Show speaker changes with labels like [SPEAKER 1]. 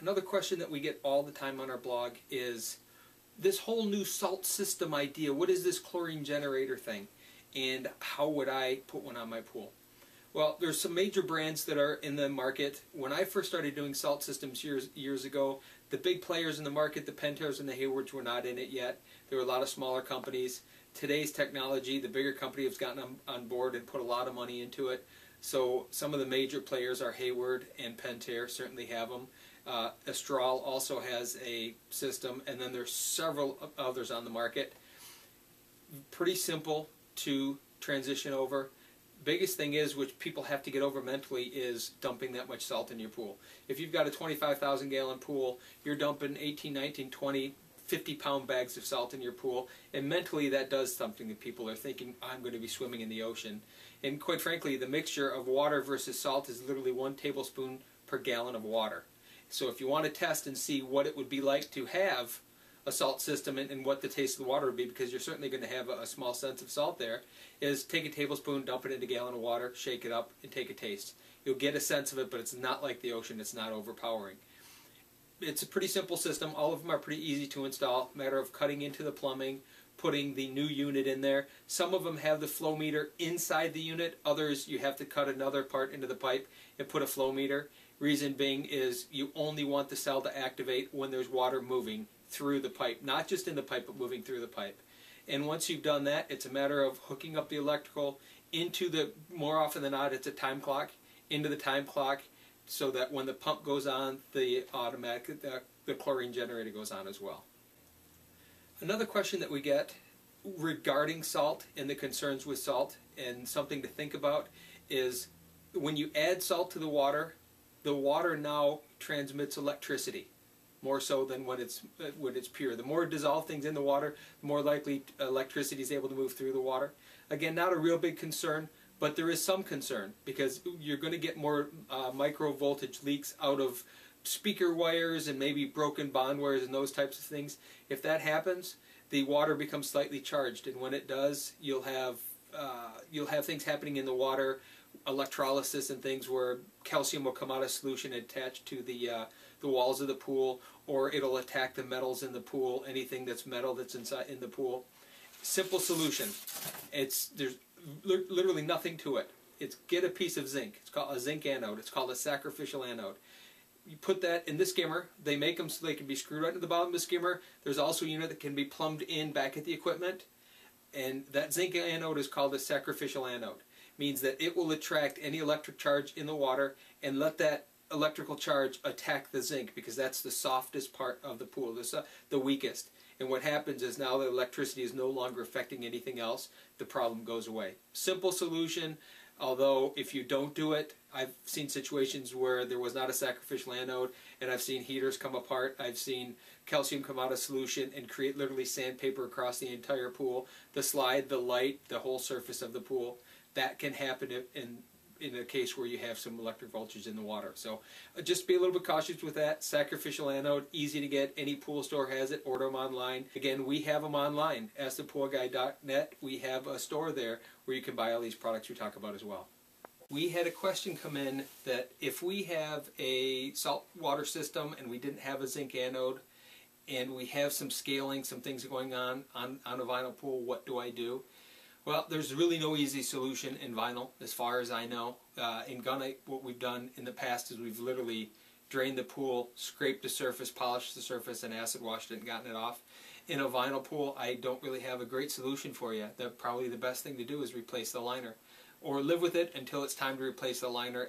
[SPEAKER 1] Another question that we get all the time on our blog is this whole new salt system idea. What is this chlorine generator thing? And how would I put one on my pool? Well, there's some major brands that are in the market. When I first started doing salt systems years ago, the big players in the market, the Pentaires and the Haywards, were not in it yet. There were a lot of smaller companies. Today's technology, the bigger company has gotten on board and put a lot of money into it. So some of the major players are Hayward and Pentaire, certainly have them. Astral also has a system, and then there's several others on the market. Pretty simple to transition over. Biggest thing is, which people have to get over mentally, is dumping that much salt in your pool. If you've got a 25,000 gallon pool, you're dumping 18, 19, 20, 50-pound bags of salt in your pool, and mentally that does something that people are thinking, I'm going to be swimming in the ocean. And quite frankly, the mixture of water versus salt is literally 1 tablespoon per gallon of water. So if you want to test and see what it would be like to have a salt system and what the taste of the water would be, because you're certainly going to have a small sense of salt there, is take a tablespoon, dump it in a gallon of water, shake it up, and take a taste. You'll get a sense of it, but it's not like the ocean. It's not overpowering. It's a pretty simple system. All of them are pretty easy to install. Matter of cutting into the plumbing, putting the new unit in there. Some of them have the flow meter inside the unit. Others, you have to cut another part into the pipe and put a flow meter. Reason being is you only want the cell to activate when there's water moving through the pipe. Not just in the pipe, but moving through the pipe. And once you've done that, it's a matter of hooking up the electrical into the, more often than not, it's a time clock, into the time clock, so that when the pump goes on, the chlorine generator goes on as well. Another question that we get regarding salt and the concerns with salt, and something to think about, is when you add salt to the water now transmits electricity, more so than when it's pure. The more dissolved things in the water, the more likely electricity is able to move through the water. Again, not a real big concern, but there is some concern, because you're going to get more micro voltage leaks out of speaker wires and maybe broken bond wires and those types of things. If that happens, the water becomes slightly charged, and when it does, you'll have things happening in the water, electrolysis and things, where calcium will come out of solution and attach to the walls of the pool, or it'll attack the metals in the pool, anything that's metal that's inside in the pool. Simple solution. There's literally nothing to it. It's get a piece of zinc. It's called a zinc anode. It's called a sacrificial anode. You put that in the skimmer. They make them so they can be screwed right to the bottom of the skimmer. There's also a unit that can be plumbed in back at the equipment, and that zinc anode is called a sacrificial anode. Means that it will attract any electric charge in the water and let that electrical charge attack the zinc, because that's the softest part of the pool, the weakest. And what happens is, now the electricity is no longer affecting anything else, the problem goes away. Simple solution, although if you don't do it, I've seen situations where there was not a sacrificial anode, and I've seen heaters come apart, I've seen calcium come out of solution and create literally sandpaper across the entire pool, the slide, the light, the whole surface of the pool. That can happen in a case where you have some electric voltage in the water. So just be a little bit cautious with that. Sacrificial anode, easy to get. Any pool store has it. Order them online. Again, we have them online. AskThePoolGuy.net. We have a store there where you can buy all these products we talk about as well. We had a question come in that if we have a salt water system and we didn't have a zinc anode, and we have some scaling, some things going on a vinyl pool, what do I do? Well, there's really no easy solution in vinyl, as far as I know. In gunite, what we've done in the past is we've literally drained the pool, scraped the surface, polished the surface, and acid washed it and gotten it off. In a vinyl pool, I don't really have a great solution for you. Probably the best thing to do is replace the liner, or live with it until it's time to replace the liner